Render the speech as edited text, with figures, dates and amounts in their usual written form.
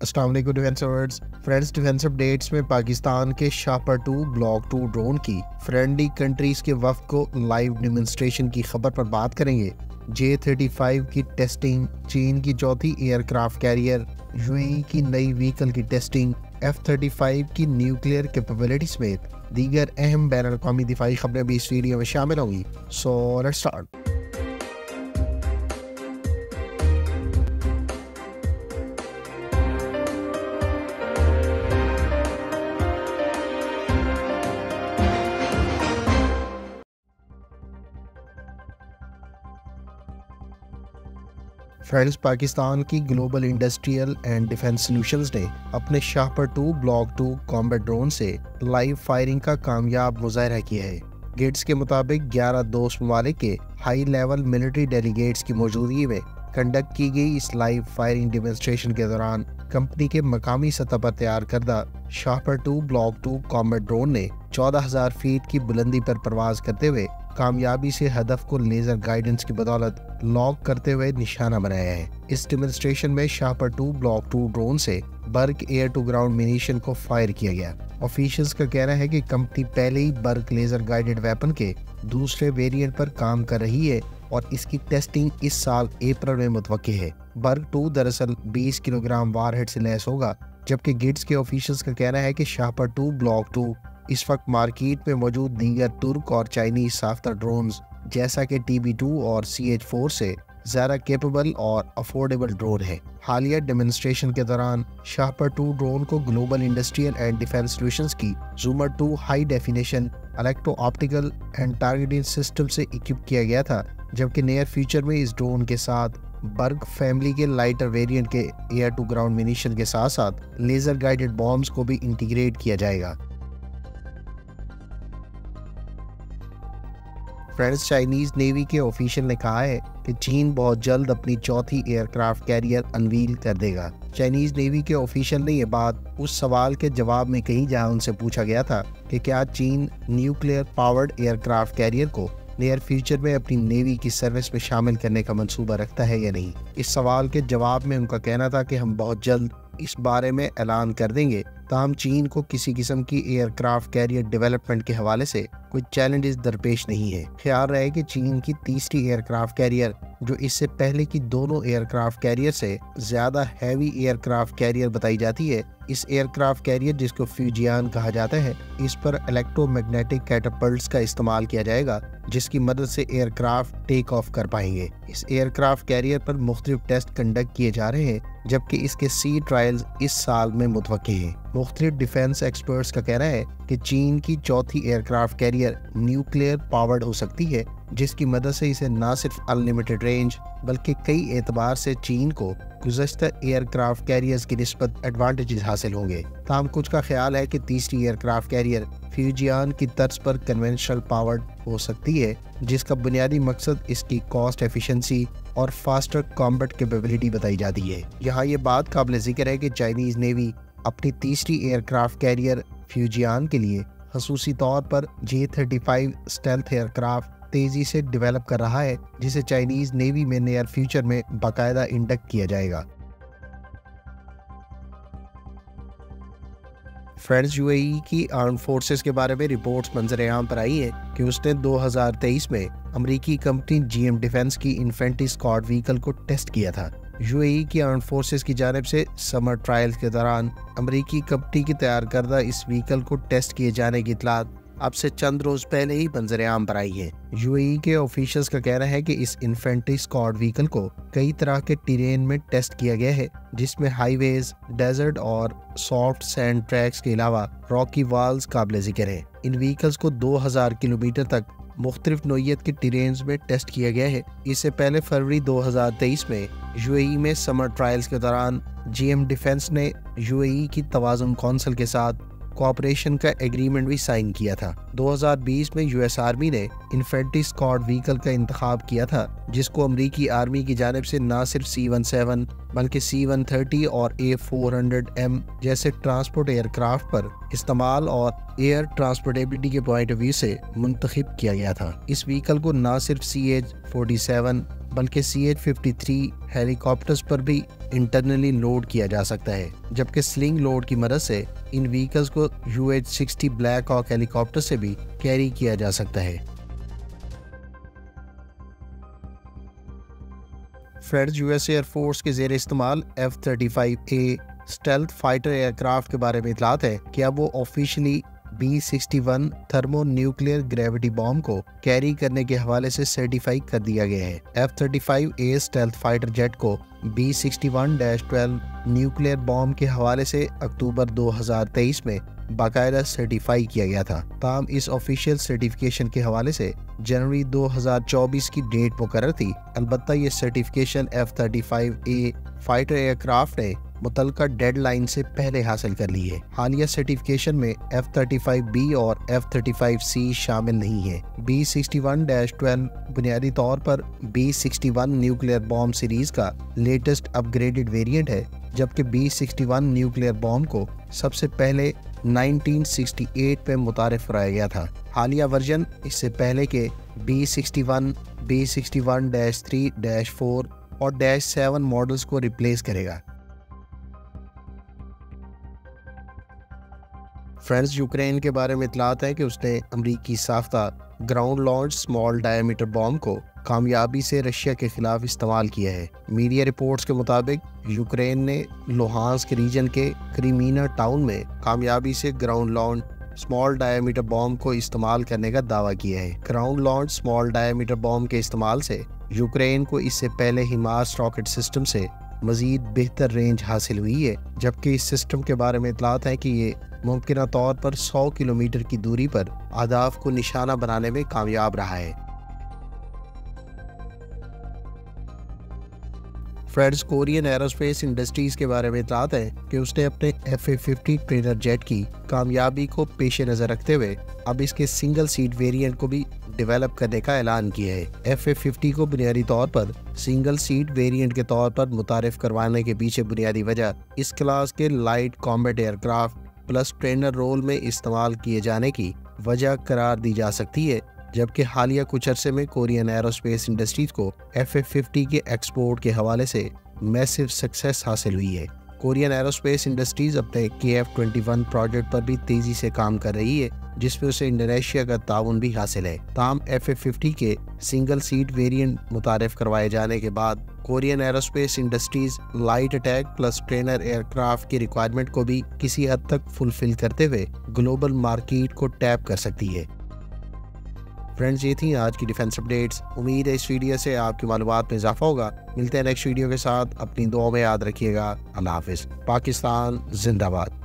अस्सलाम वालेकुम defence ours friends. Defence updates में पाकिस्तान के शापर 2 ब्लॉक 2 ड्रोन की फ्रेंडली कंट्रीज के वफ्द को लाइव डेमोन्स्ट्रेशन की खबर पर बात करेंगे। J-35 की टेस्टिंग, चीन की चौथी एयरक्राफ्ट कैरियर, यूएई की नई व्हीकल की टेस्टिंग, F-35 की न्यूक्लियर कैपेबिलिटी समेत दीगर अहम बैन अवी दिफाई खबरें भी इस वीडियो में शामिल होंगी। So let's start. Friends, Pakistan की global industrial and defence solutions ने अपने शापर 2 ब्लॉक 2 कॉम्बैट ड्रोन से लाइव फायरिंग का कामयाब मुजाहरा किया है। गेट्स के मुताबिक 11 दोस्त ममालिक के हाई लेवल मिलिट्री डेलीगेट्स की मौजूदगी में कंडक्ट की गई इस लाइव फायरिंग डेमोन्स्ट्रेशन के दौरान कंपनी के मकामी सतह पर तैयार करदा शापर 2 ब्लॉक 2 कॉम्बैट ड्रोन ने 14,000 फीट की बुलंदी पर परवाज करते हुए कामयाबी से हदफ को लेजर गाइडेंस की बदौलत लॉक करते हुए निशाना बनाया है। इस डेमोन्स्ट्रेशन में शापर 2 ब्लॉक 2 ड्रोन से Burq air to ground munition को फायर किया गया। ऑफिशियल्स का कहना है कि कंपनी पहले ही बर्क लेजर गाइडेड वेपन के दूसरे वेरिएंट पर काम कर रही है और इसकी टेस्टिंग इस साल अप्रैल में मुतवक्की है। बर्क 2 दरअसल 20 किलोग्राम वारहेड से लैस होगा, जबकि गिट्स के ऑफिशियल्स का कहना है कि शापर 2 ब्लॉक 2 इस वक्त मार्केट में मौजूद दीगर तुर्क और चाइनीज साफ्तर ड्रोन्स जैसा कि TB2 और CH-4 से ज़्यादा कैपेबल और अफोर्डेबल ड्रोन है। हालिया डेमोन्स्ट्रेशन के दौरान शापर 2 ड्रोन को global industrial and defence solutions की जूमर 2 high definition electro optical and targeting system से इक्विप किया गया था, जबकि नियर फ्यूचर में इस ड्रोन के साथ बर्ग फैमिली के लाइटर वेरिएंट के एयर टू ग्राउंड मिनीशन के साथ साथ लेजर गाइडेड बॉम्ब्स को भी इंटीग्रेट किया जाएगा। फ्रेंड्स, चाइनीज नेवी के ऑफिशियल ने कहा है कि चीन बहुत जल्द अपनी चौथी एयरक्राफ्ट कैरियर अनवील कर देगा। चाइनीज नेवी के ऑफिशियल ने यह बात उस सवाल के जवाब में कही जहां उनसे पूछा गया था कि क्या चीन न्यूक्लियर पावर्ड एयरक्राफ्ट कैरियर को नियर फ्यूचर में अपनी नेवी की सर्विस में शामिल करने का मंसूबा रखता है या नहीं। इस सवाल के जवाब में उनका कहना था कि हम बहुत जल्द इस बारे में ऐलान कर देंगे। ताहम चीन को किसी किस्म की एयरक्राफ्ट कैरियर डेवलपमेंट के हवाले से कोई चैलेंजेस दरपेश नहीं है। ख्याल रहे कि चीन की तीसरी एयरक्राफ्ट कैरियर, जो इससे पहले की दोनों एयरक्राफ्ट कैरियर से ज्यादा हैवी एयरक्राफ्ट कैरियर बताई जाती है, इस एयरक्राफ्ट कैरियर जिसको फ्यूजियान कहा जाता है, इस पर इलेक्ट्रोमैग्नेटिक कैटापल्ट्स का इस्तेमाल किया जाएगा, जिसकी मदद से एयरक्राफ्ट टेक ऑफ कर पाएंगे। इस एयरक्राफ्ट कैरियर पर मुख्तलिफ टेस्ट कंडक्ट किए जा रहे हैं, जबकि इसके सी ट्रायल्स इस साल में मुतवक्की हैं। मुख्तलिफ डिफेंस एक्सपर्ट्स का कहना है कि चीन की चौथी एयरक्राफ्ट कैरियर न्यूक्लियर पावर्ड हो सकती है, जिसकी मदद से इसे न सिर्फ अनलिमिटेड रेंज बल्कि कई एतबार से चीन को गुज़श्ता एयरक्राफ्ट कैरियर्स की निस्बत एडवांटेजेस हासिल होंगे। ताहम कुछ का ख्याल है कि तीसरी एयरक्राफ्ट कैरियर फ्यूजियान की तर्ज पर कन्वेंशनल पावर्ड हो सकती है, जिसका बुनियादी मकसद इसकी कॉस्ट एफिशिएंसी और फास्टर कॉम्बैट कैपेबिलिटी बताई जाती है। यहाँ ये बात काबिल जिक्र है कि चाइनीज नेवी अपनी तीसरी एयरक्राफ्ट कैरियर फ्यूजियान के लिए खसूसी तौर पर J-35 स्टेल्थ एयरक्राफ्ट तेजी से डेवलप कर रहा है, जिसे चाइनीज नेवी में नियर फ्यूचर में बाकायदा इंडक्ट किया जाएगा। फ्रेंड्स, यूएई की आर्म फोर्सेस के बारे में रिपोर्ट्स मंजर आम पर आई है कि उसने 2023 में अमेरिकी कंपनी GM डिफेंस की इन्फेंट्री स्क्वाड व्हीकल को टेस्ट किया था। यूएई की आर्म फोर्सेस की जानिब से समर ट्रायल्स के दौरान अमेरिकी कंपनी की तैयार करदा इस व्हीकल को टेस्ट किए जाने की इतलात अब से चंद रोज पहले ही मंजर आम पर आई है। यूएई के ऑफिशियल्स का कहना है कि इस इन्फेंट्री स्क्वाड व्हीकल को कई तरह के टेरेन में टेस्ट किया गया है, जिसमें हाईवेज, डेजर्ट और सॉफ्ट सैंड ट्रैक्स के अलावा रॉकी वॉल्स काबिल जिक्र है। इन व्हीकल्स को 2000 किलोमीटर तक मुख्तलिफ नोयत के टेरेन्स में टेस्ट किया गया है। इससे पहले फरवरी 2023 में यूएई में समर ट्रायल्स के दौरान GM डिफेंस ने यूएई की तवाज़ुन कौंसिल के साथ कोऑपरेशन का एग्रीमेंट भी साइन किया था। 2020 में US आर्मी ने इन्फेंट्री स्क्वाड व्हीकल का इंतखाब किया था, जिसको अमेरिकी आर्मी की जानिब से न सिर्फ C-17 बल्कि C-130 और A-400M जैसे ट्रांसपोर्ट एयरक्राफ्ट पर इस्तेमाल और एयर ट्रांसपोर्टेबिलिटी के पॉइंट ऑफ व्यू से मुंतखब किया गया था। इस व्हीकल को न सिर्फ CH-47 बल्कि CH-53 हेलीकॉप्टर्स पर भी इंटरनली लोड किया जा सकता है, जबकि स्लिंग लोड की मदद से इन व्हीकल्स को UH-60 ब्लैक हॉक हेलीकॉप्टर से भी कैरी किया जा सकता है। फ्रेंड्स, US एयरफोर्स के ज़ेर इस्तेमाल F-35A स्टेल्थ फाइटर एयरक्राफ्ट के बारे में इतलात है कि अब वो officially B-61 thermo nuclear gravity bomb को कैरी करने के हवाले से सर्टिफाई कर दिया गया है। F-35A स्टेल्थ फाइटर जेट को B-61-12 न्यूक्लियर बॉम्ब के हवाले से अक्टूबर 2023 में बाकायदा सर्टिफाई किया गया था। ताहम इस ऑफिशियल सर्टिफिकेशन के हवाले से जनवरी 2024 की डेट मुकर्रर थी। अलबत्ता ये सर्टिफिकेशन F-35A फाइटर एयरक्राफ्ट ने मुतलका डेडलाइन से पहले हासिल कर ली है। हालिया सर्टिफिकेशन में F-35B और F-35C शामिल नहीं है। B-61-12 बुनियादी तौर पर B-61 न्यूक्लियर बॉम्ब सीरीज का लेटेस्ट अपग्रेडेड वेरिएंट है, जबकि B-61 न्यूक्लियर बॉम्ब को सबसे पहले 1968 में मुतारिफ कराया गया था। हालिया वर्जन इससे पहले के B-61, B-61-3-4 और -7 मॉडल्स को रिप्लेस करेगा। फ्रेंड्स, यूक्रेन के बारे में इतलात है कि उसने अमरीकी साफ्ता ground launch small diameter bomb को कामयाबी से रशिया के खिलाफ इस्तेमाल किया है। मीडिया रिपोर्ट्स के मुताबिक यूक्रेन ने लुहांस्क रीजन के क्रीमीना टाउन में कामयाबी से ground launch small diameter bomb को इस्तेमाल करने का दावा किया है। Ground launch small diameter bomb के इस्तेमाल से यूक्रेन को इससे पहले हिमास रॉकेट सिस्टम से मजीद बेहतर रेंज हासिल हुई है, जबकि इस सिस्टम के बारे में इतलात है कि ये मुमकिन तौर पर 100 किलोमीटर की दूरी पर अहदाफ को निशाना बनाने में कामयाब रहा है। फ्रेंड्स, कोरियन एरोस्पेस इंडस्ट्रीज के बारे में इतलात है कि उसने अपने FA-50 ट्रेनर जेट की कामयाबी को पेश नज़र रखते हुए अब इसके सिंगल सीट वेरिएंट को भी डेवलप करने का ऐलान किया है। FA-50 को बुनियादी तौर पर सिंगल सीट वेरिएंट के तौर पर मुतारिफ करवाने के पीछे बुनियादी वजह इस क्लास के light combat aircraft plus trainer role में इस्तेमाल किए जाने की वजह करार दी जा सकती है, जबकि हालिया कुछ अरसे में कोरियन एरोस्पेस इंडस्ट्रीज को FA-50 के एक्सपोर्ट के हवाले से मैसिव सक्सेस हासिल हुई है। कोरियन एरोस्पेस इंडस्ट्रीज अपने KF-21 प्रोजेक्ट पर भी तेजी से काम कर रही है, जिसमें उसे इंडोनेशिया का ताउन भी हासिल है। ताहम FA-50 के सिंगल सीट वेरिएंट मुतारिफ करवाए जाने के बाद Korean aerospace industries light attack plus trainer aircraft की रिक्वायरमेंट को भी किसी हद तक फुलफिल करते हुए ग्लोबल मार्केट को टैप कर सकती है। फ्रेंड्स, ये थी आज की डिफेंस अपडेट्स। उम्मीद है इस वीडियो से आपकी मालूमात में इजाफा होगा। मिलते हैं नेक्स्ट वीडियो के साथ। अपनी दुआ में याद रखिएगा। अल्लाह हाफिज़। पाकिस्तान जिंदाबाद।